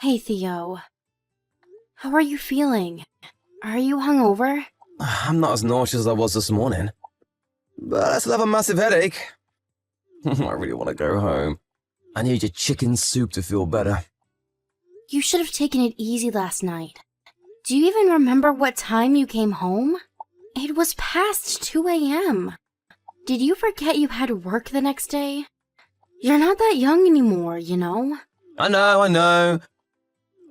Hey, Theo. How are you feeling? Are you hungover? I'm not as nauseous as I was this morning, but I still have a massive headache. I really want to go home. I need your chicken soup to feel better. You should have taken it easy last night. Do you even remember what time you came home? It was past 2 a.m. Did you forget you had work the next day? You're not that young anymore, you know? I know.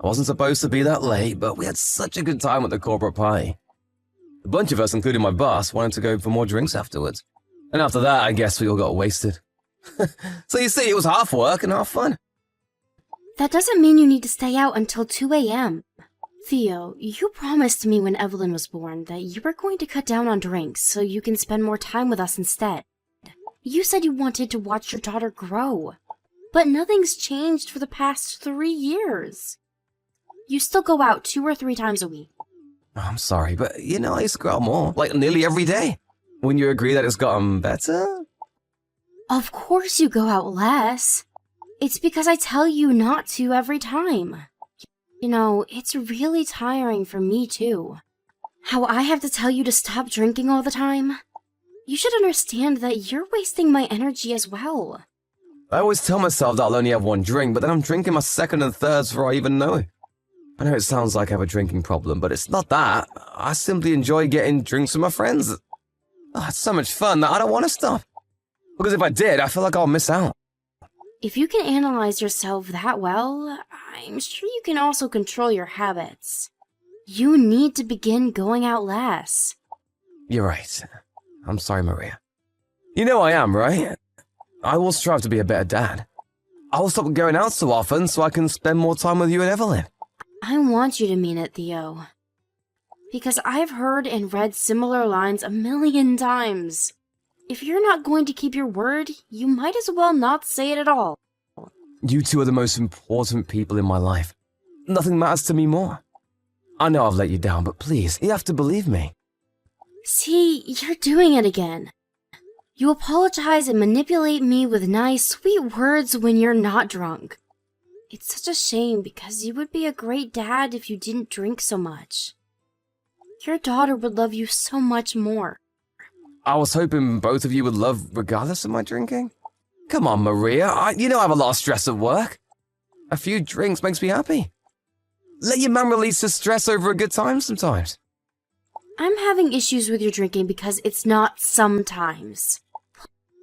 I wasn't supposed to be that late, but we had such a good time at the corporate party. A bunch of us, including my boss, wanted to go for more drinks afterwards. And after that, I guess we all got wasted. So you see, it was half work and half fun. That doesn't mean you need to stay out until 2 a.m. Theo, you promised me when Evelyn was born that you were going to cut down on drinks so you can spend more time with us instead. You said you wanted to watch your daughter grow. But nothing's changed for the past 3 years. You still go out 2 or 3 times a week. I'm sorry, but I used to go out more, like nearly every day. Wouldn't you agree that it's gotten better? Of course you go out less. It's because I tell you not to every time. It's really tiring for me too. How I have to tell you to stop drinking all the time. You should understand that you're wasting my energy as well. I always tell myself that I'll only have one drink, but then I'm drinking my second and thirds before I even know it. I know it sounds like I have a drinking problem, but it's not that. I simply enjoy getting drinks with my friends. It's so much fun that I don't want to stop. Because if I did, I feel like I'll miss out. If you can analyze yourself that well, I'm sure you can also control your habits. You need to begin going out less. You're right. I'm sorry, Maria. You know I am, right? I will strive to be a better dad. I will stop going out so often so I can spend more time with you and Evelyn. I want you to mean it, Theo. Because I've heard and read similar lines 1,000,000 times. If you're not going to keep your word, you might as well not say it at all. You two are the most important people in my life. Nothing matters to me more. I know I've let you down, but please, you have to believe me. See, you're doing it again. You apologize and manipulate me with nice, sweet words when you're not drunk. It's such a shame because you would be a great dad if you didn't drink so much. Your daughter would love you so much more. I was hoping both of you would love regardless of my drinking. Come on, Maria. I have a lot of stress at work. A few drinks makes me happy. Let your man release his stress over a good time sometimes. I'm having issues with your drinking because it's not sometimes.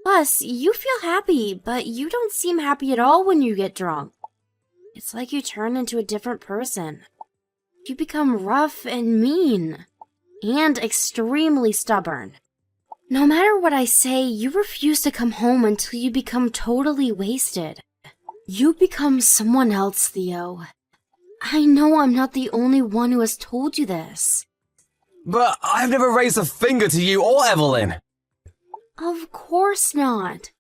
Plus, you feel happy, but you don't seem happy at all when you get drunk. It's like you turn into a different person. You become rough and mean, and extremely stubborn. No matter what I say, you refuse to come home until you become totally wasted. You become someone else, Theo. I know I'm not the only one who has told you this. But I've never raised a finger to you or Evelyn. Of course not.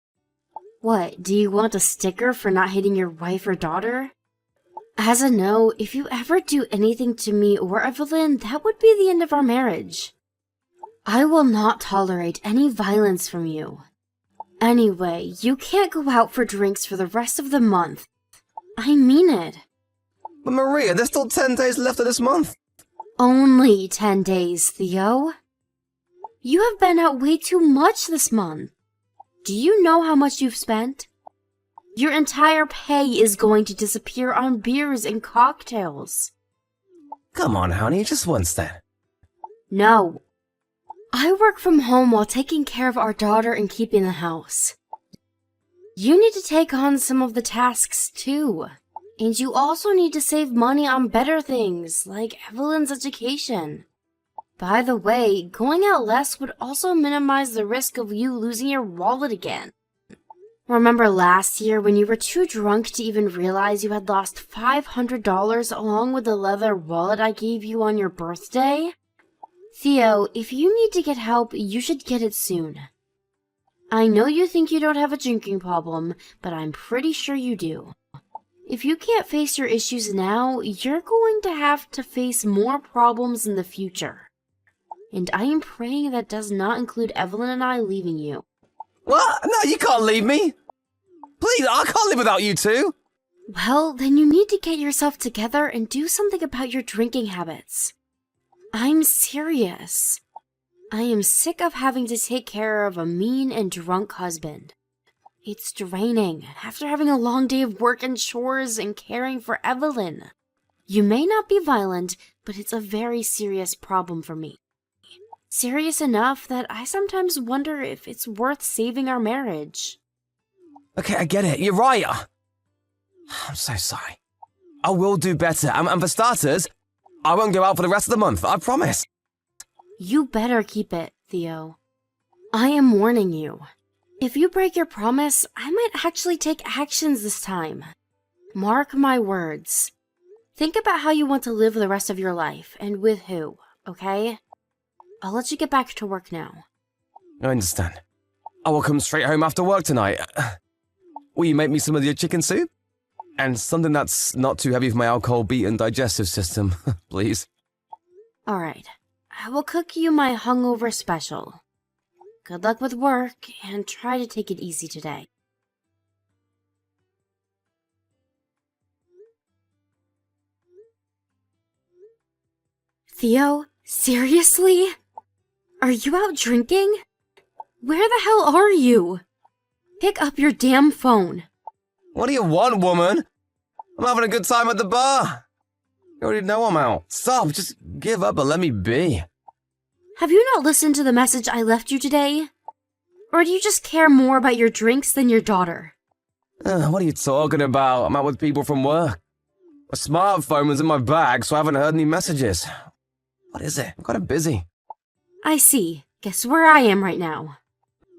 What, do you want a sticker for not hitting your wife or daughter? As a no, if you ever do anything to me or Evelyn, that would be the end of our marriage. I will not tolerate any violence from you. Anyway, you can't go out for drinks for the rest of the month. I mean it. But Maria, there's still 10 days left of this month. Only 10 days, Theo. You have been out way too much this month. Do you know how much you've spent? Your entire pay is going to disappear on beers and cocktails. Come on, honey, just once then. No. I work from home while taking care of our daughter and keeping the house. You need to take on some of the tasks too. And you also need to save money on better things, like Evelyn's education. By the way, going out less would also minimize the risk of you losing your wallet again. Remember last year when you were too drunk to even realize you had lost $500 along with the leather wallet I gave you on your birthday? Theo, if you need to get help, you should get it soon. I know you think you don't have a drinking problem, but I'm pretty sure you do. If you can't face your issues now, you're going to have to face more problems in the future. And I am praying that does not include Evelyn and I leaving you. What? No, you can't leave me. Please, I can't live without you two. Well, then you need to get yourself together and do something about your drinking habits. I'm serious. I am sick of having to take care of a mean and drunk husband. It's draining after having a long day of work and chores and caring for Evelyn. You may not be violent, but it's a very serious problem for me. Serious enough that I sometimes wonder if it's worth saving our marriage. Okay, I get it. You're right. I'm so sorry. I will do better. And for starters, I won't go out for the rest of the month. I promise. You better keep it, Theo. I am warning you. If you break your promise, I might actually take actions this time. Mark my words. Think about how you want to live the rest of your life, and with who, okay? I'll let you get back to work now. I understand. I will come straight home after work tonight. Will you make me some of your chicken soup? And something that's not too heavy for my alcohol-beaten digestive system, please. Alright, I will cook you my hungover special. Good luck with work, and try to take it easy today. Theo, seriously? Are you out drinking? Where the hell are you? Pick up your damn phone. What do you want, woman? I'm having a good time at the bar. You already know I'm out. Stop, just give up and let me be. Have you not listened to the message I left you today? Or do you just care more about your drinks than your daughter? What are you talking about? I'm out with people from work. My smartphone was in my bag, so I haven't heard any messages. What is it? I'm kind of busy. I see. Guess where I am right now.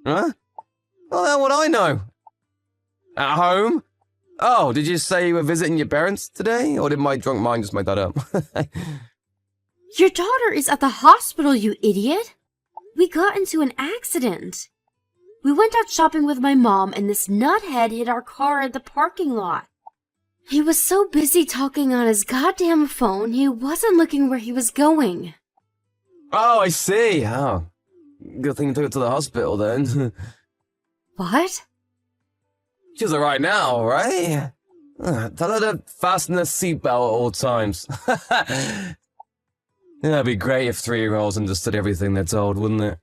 Huh? Well, how would I know? At home? Oh, did you say you were visiting your parents today? Or did my drunk mind just make that up? Your daughter is at the hospital, you idiot! We got into an accident. We went out shopping with my mom and this nuthead hit our car at the parking lot. He was so busy talking on his goddamn phone, he wasn't looking where he was going. Oh, I see. Oh, good thing you took it to the hospital then. What? She's alright now, right? Tell her to fasten her seatbelt at all times. It'd be great if 3-year-olds understood everything they're told, wouldn't it?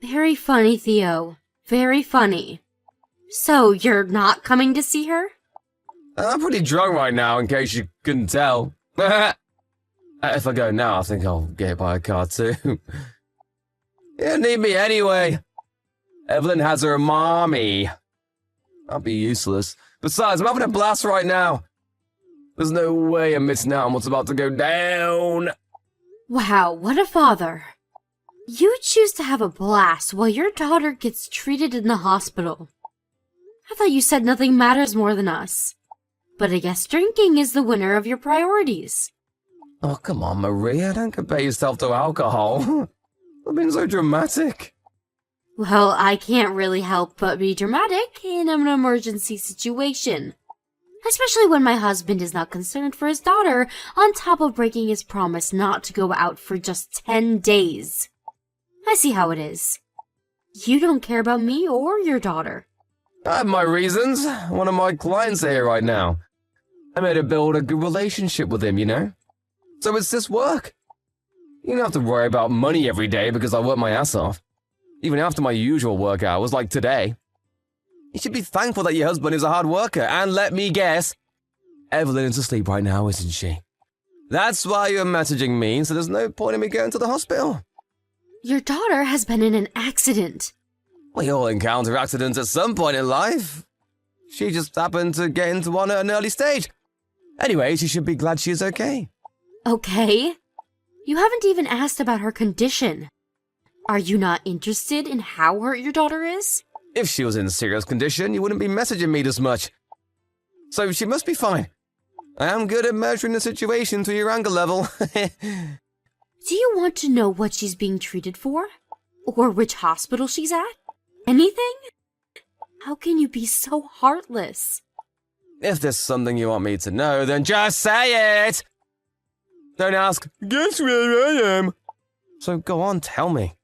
Very funny, Theo. Very funny. So, you're not coming to see her? I'm pretty drunk right now, in case you couldn't tell. If I go now, I think I'll get hit by a car too. You don't need me anyway. Evelyn has her mommy. I'll be useless. Besides, I'm having a blast right now. There's no way I'm missing out on what's about to go down. Wow, what a father. You choose to have a blast while your daughter gets treated in the hospital. I thought you said nothing matters more than us. But I guess drinking is the winner of your priorities. Oh, come on, Maria. Don't compare yourself to alcohol. I've been so dramatic. Well, I can't really help but be dramatic in an emergency situation. Especially when my husband is not concerned for his daughter, on top of breaking his promise not to go out for just 10 days. I see how it is. You don't care about me or your daughter. I have my reasons. One of my clients are here right now. I made her build a good relationship with him, you know? So it's this work. You don't have to worry about money every day because I work my ass off. Even after my usual work hours, like today. You should be thankful that your husband is a hard worker, and let me guess, Evelyn is asleep right now, isn't she? That's why you're messaging me, so there's no point in me going to the hospital. Your daughter has been in an accident. We all encounter accidents at some point in life. She just happened to get into one at an early stage. Anyway, she should be glad she is okay. Okay. You haven't even asked about her condition. Are you not interested in how hurt your daughter is? If she was in serious condition, you wouldn't be messaging me this much. So she must be fine. I am good at measuring the situation to your anger level. Do you want to know what she's being treated for? Or which hospital she's at? Anything? How can you be so heartless? If there's something you want me to know, then just say it! Don't ask, guess where I am? So go on, tell me.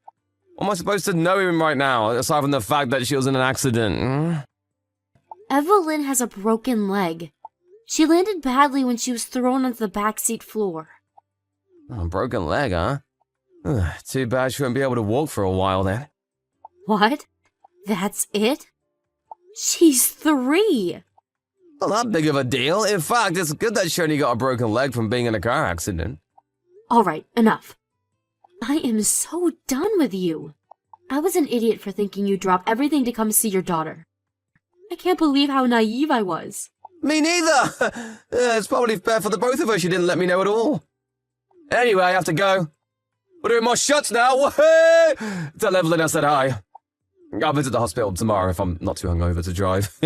What am I supposed to know him right now, aside from the fact that she was in an accident? Evelyn has a broken leg. She landed badly when she was thrown onto the backseat floor. Oh, broken leg, huh? Ugh, too bad she won't be able to walk for a while then. What? That's it? She's 3! Not that big of a deal. In fact, it's good that she only got a broken leg from being in a car accident. Alright, enough. I am so done with you. I was an idiot for thinking you'd drop everything to come see your daughter. I can't believe how naive I was. Me neither! It's probably fair for the both of us you didn't let me know at all. Anyway, I have to go. We're doing more shots now. Woohoo! Tell Evelyn I said hi. I'll visit the hospital tomorrow if I'm not too hungover to drive.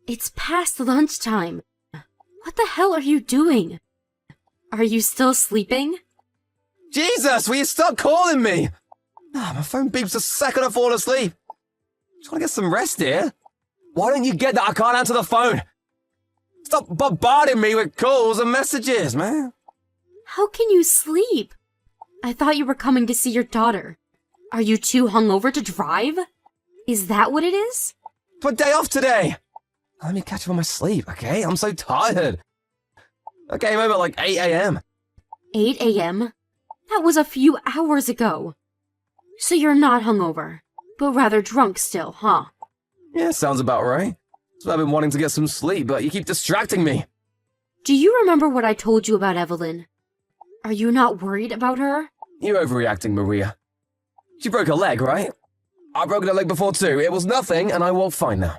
It's past lunchtime. What the hell are you doing? Are you still sleeping? Jesus, will you stop calling me? My phone beeps the second I fall asleep. Trying to get some rest here. Why don't you get that I can't answer the phone? Stop bombarding me with calls and messages, man. How can you sleep? I thought you were coming to see your daughter. Are you too hungover to drive? Is that what it is? It's my day off today. Let me catch up on my sleep, okay? I'm so tired. I came home at like 8 a.m. 8 a.m.? That was a few hours ago. So you're not hungover, but rather drunk still, huh? Yeah, sounds about right. So I've been wanting to get some sleep, but you keep distracting me. Do you remember what I told you about Evelyn? Are you not worried about her? You're overreacting, Maria. She broke her leg, right? I broke her leg before too. It was nothing, and I walk fine now.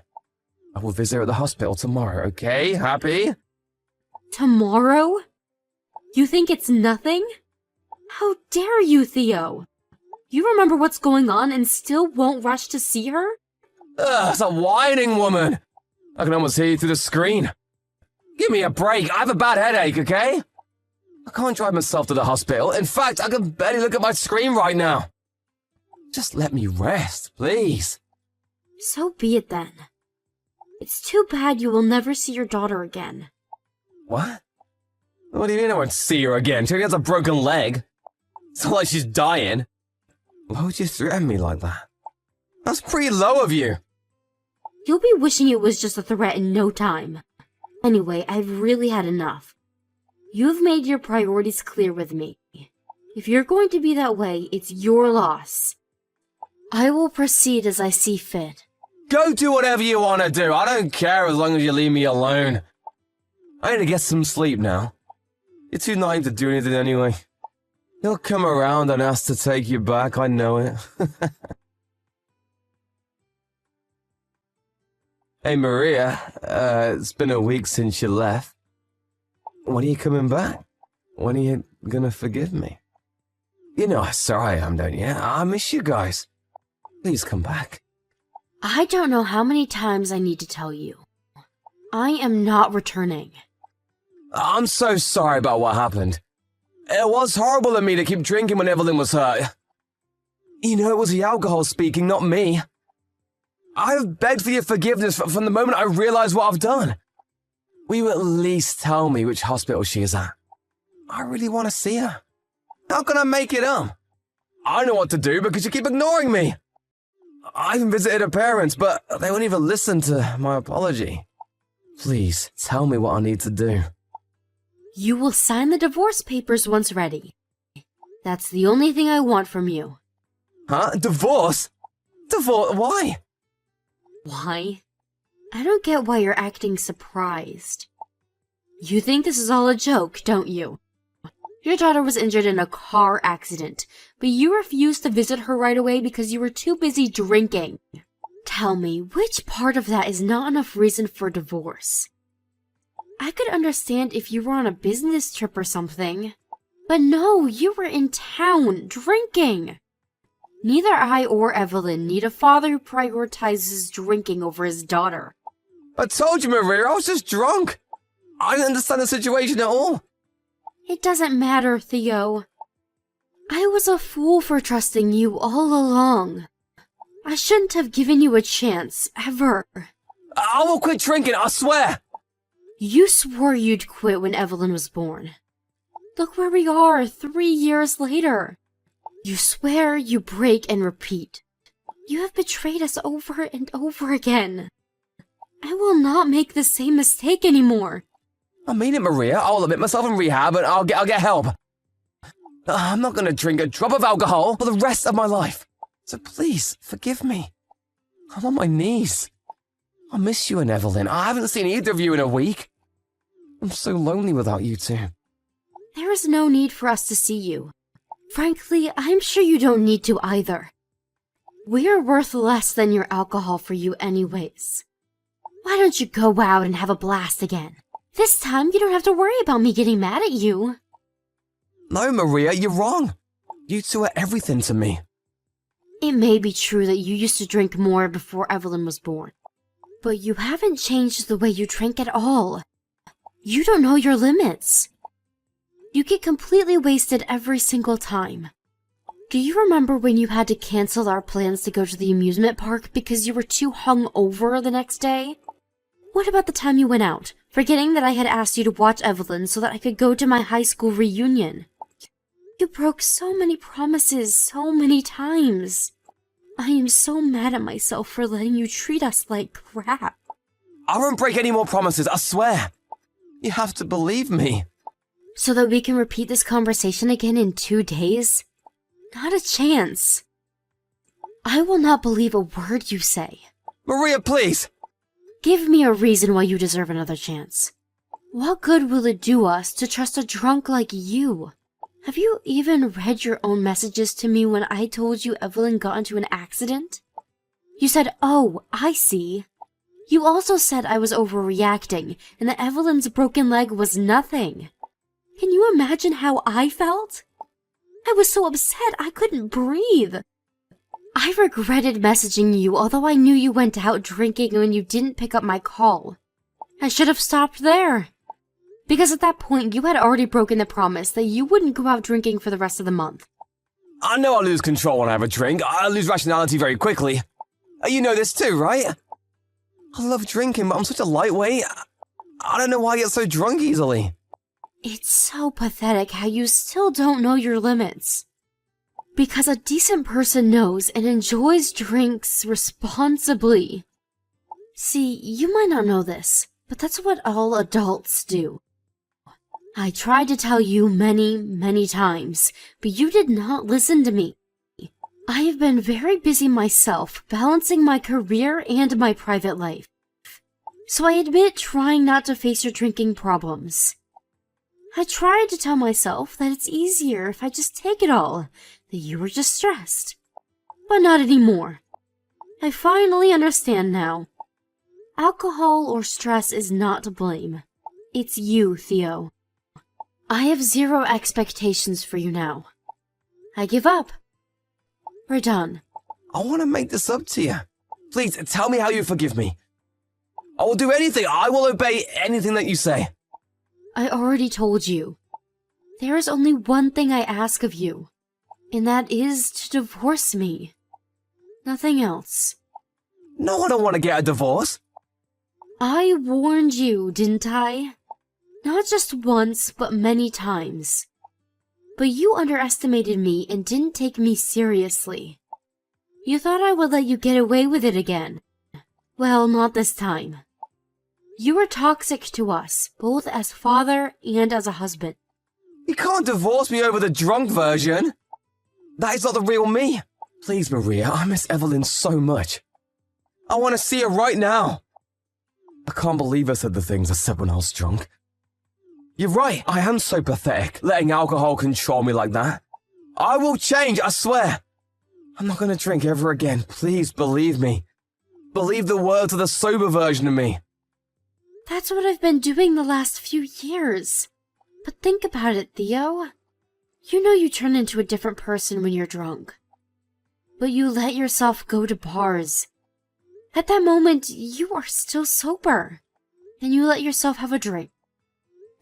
I will visit her at the hospital tomorrow, okay? Happy? Tomorrow? You think it's nothing? How dare you, Theo? You remember what's going on and still won't rush to see her? Ugh, it's a whining woman. I can almost hear you through the screen. Give me a break. I have a bad headache, okay? I can't drive myself to the hospital. In fact, I can barely look at my screen right now. Just let me rest, please. So be it then. It's too bad you will never see your daughter again. What? What do you mean I won't see her again? She has a broken leg. It's not like she's dying. Why would you threaten me like that? That's pretty low of you. You'll be wishing it was just a threat in no time. Anyway, I've really had enough. You've made your priorities clear with me. If you're going to be that way, it's your loss. I will proceed as I see fit. Go do whatever you want to do. I don't care as long as you leave me alone. I need to get some sleep now. You're too naive to do anything anyway. He'll come around and ask to take you back, I know it. Hey Maria, it's been a week since you left. When are you coming back? When are you gonna forgive me? You know how sorry I am, don't you? I miss you guys. Please come back. I don't know how many times I need to tell you. I am not returning. I'm so sorry about what happened. It was horrible of me to keep drinking when Evelyn was hurt. You know, it was the alcohol speaking, not me. I've begged for your forgiveness from the moment I realized what I've done. Will you at least tell me which hospital she is at? I really want to see her. How can I make it up? I know what to do because you keep ignoring me. I even visited her parents, but they won't even listen to my apology. Please, tell me what I need to do. You will sign the divorce papers once ready. That's the only thing I want from you. Huh? Divorce? Divorce? Why? Why? I don't get why you're acting surprised. You think this is all a joke, don't you? Your daughter was injured in a car accident, but you refused to visit her right away because you were too busy drinking. Tell me, which part of that is not enough reason for divorce? I could understand if you were on a business trip or something. But no, you were in town, drinking. Neither I or Evelyn need a father who prioritizes drinking over his daughter. I told you, Maria, I was just drunk. I didn't understand the situation at all. It doesn't matter, Theo. I was a fool for trusting you all along. I shouldn't have given you a chance, ever. I will quit drinking, I swear. You swore you'd quit when Evelyn was born. Look where we are 3 years later. You swear, you break, and repeat. You have betrayed us over and over again. I will not make the same mistake anymore. I mean it, Maria. I'll admit myself in rehab and I'll get help. I'm not going to drink a drop of alcohol for the rest of my life. So please, forgive me. I'm on my knees. I miss you and Evelyn. I haven't seen either of you in a week. I'm so lonely without you two. There is no need for us to see you. Frankly, I'm sure you don't need to either. We are worth less than your alcohol for you anyways. Why don't you go out and have a blast again? This time you don't have to worry about me getting mad at you. No, Maria, you're wrong. You two are everything to me. It may be true that you used to drink more before Evelyn was born, but you haven't changed the way you drink at all. You don't know your limits. You get completely wasted every single time. Do you remember when you had to cancel our plans to go to the amusement park because you were too hungover the next day? What about the time you went out, forgetting that I had asked you to watch Evelyn so that I could go to my high school reunion? You broke so many promises so many times. I am so mad at myself for letting you treat us like crap. I won't break any more promises, I swear. You have to believe me. So that we can repeat this conversation again in 2 days? Not a chance. I will not believe a word you say. Maria, please. Give me a reason why you deserve another chance. What good will it do us to trust a drunk like you? Have you even read your own messages to me when I told you Evelyn got into an accident? You said, "Oh, I see." You also said I was overreacting and that Evelyn's broken leg was nothing. Can you imagine how I felt? I was so upset I couldn't breathe. I regretted messaging you, although I knew you went out drinking when you didn't pick up my call. I should have stopped there. Because at that point, you had already broken the promise that you wouldn't go out drinking for the rest of the month. I know I lose control when I have a drink. I lose rationality very quickly. You know this too, right? I love drinking, but I'm such a lightweight. I don't know why I get so drunk easily. It's so pathetic how you still don't know your limits. Because a decent person knows and enjoys drinks responsibly. See, you might not know this, but that's what all adults do. I tried to tell you many, many times, but you did not listen to me. I have been very busy myself, balancing my career and my private life. So I admit trying not to face your drinking problems. I tried to tell myself that it's easier if I just take it all, that you were just stressed. But not anymore. I finally understand now. Alcohol or stress is not to blame. It's you, Theo. I have zero expectations for you now. I give up. We're done. I want to make this up to you. Please, tell me how you forgive me. I will do anything. I will obey anything that you say. I already told you. There is only one thing I ask of you, and that is to divorce me. Nothing else. No, I don't want to get a divorce. I warned you, didn't I? Not just once, but many times. But you underestimated me and didn't take me seriously. You thought I would let you get away with it again. Well, not this time. You were toxic to us, both as father and as a husband. You can't divorce me over the drunk version. That is not the real me. Please, Maria, I miss Evelyn so much. I want to see her right now. I can't believe I said the things I said when I was drunk. You're right, I am so pathetic, letting alcohol control me like that. I will change, I swear. I'm not going to drink ever again. Please believe me. Believe the words of the sober version of me. That's what I've been doing the last few years. But think about it, Theo. You know you turn into a different person when you're drunk. But you let yourself go to bars. At that moment, you are still sober. And you let yourself have a drink.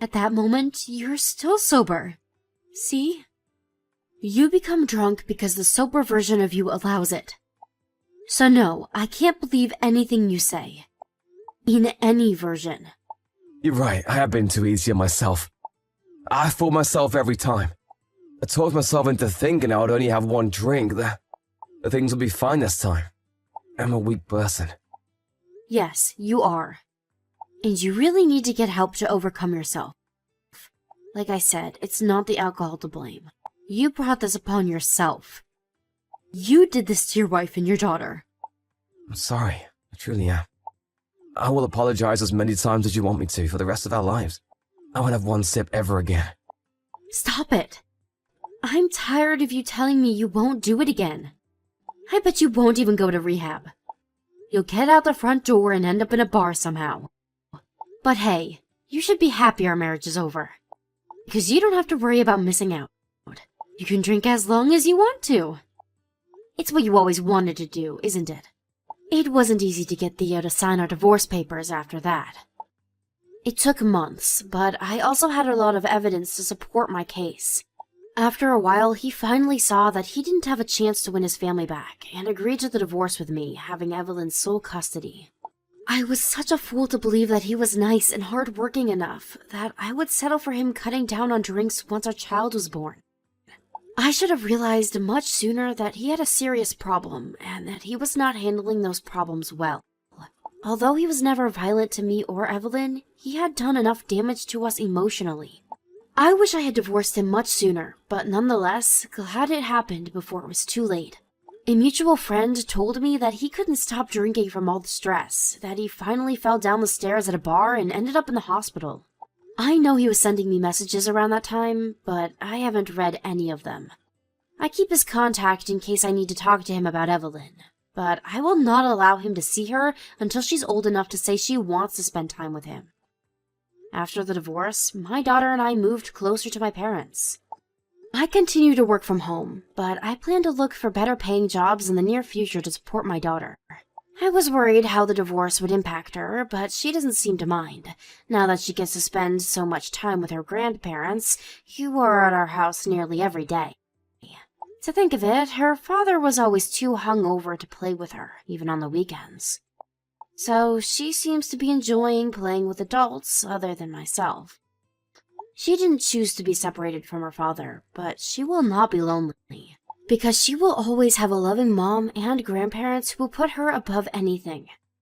At that moment, you're still sober. See? You become drunk because the sober version of you allows it. So no, I can't believe anything you say. In any version. You're right, I have been too easy on myself. I fool myself every time. I talked myself into thinking I would only have one drink, that things would be fine this time. I'm a weak person. Yes, you are. And you really need to get help to overcome yourself. Like I said, it's not the alcohol to blame. You brought this upon yourself. You did this to your wife and your daughter. I'm sorry. I truly am. I will apologize as many times as you want me to for the rest of our lives. I won't have one sip ever again. Stop it. I'm tired of you telling me you won't do it again. I bet you won't even go to rehab. You'll get out the front door and end up in a bar somehow. But hey, you should be happy our marriage is over. Because you don't have to worry about missing out. You can drink as long as you want to. It's what you always wanted to do, isn't it? It wasn't easy to get Theo to sign our divorce papers after that. It took months, but I also had a lot of evidence to support my case. After a while, he finally saw that he didn't have a chance to win his family back and agreed to the divorce with me, having Evelyn's sole custody. I was such a fool to believe that he was nice and hard-working enough that I would settle for him cutting down on drinks once our child was born. I should have realized much sooner that he had a serious problem and that he was not handling those problems well. Although he was never violent to me or Evelyn, he had done enough damage to us emotionally. I wish I had divorced him much sooner, but nonetheless, glad it happened before it was too late. A mutual friend told me that he couldn't stop drinking from all the stress, that he finally fell down the stairs at a bar and ended up in the hospital. I know he was sending me messages around that time, but I haven't read any of them. I keep his contact in case I need to talk to him about Evelyn, but I will not allow him to see her until she's old enough to say she wants to spend time with him. After the divorce, my daughter and I moved closer to my parents. I continue to work from home, but I plan to look for better paying jobs in the near future to support my daughter. I was worried how the divorce would impact her, but she doesn't seem to mind, now that she gets to spend so much time with her grandparents, who are at our house nearly every day. To think of it, her father was always too hungover to play with her, even on the weekends. So she seems to be enjoying playing with adults other than myself. She didn't choose to be separated from her father, but she will not be lonely, because she will always have a loving mom and grandparents who will put her above anything.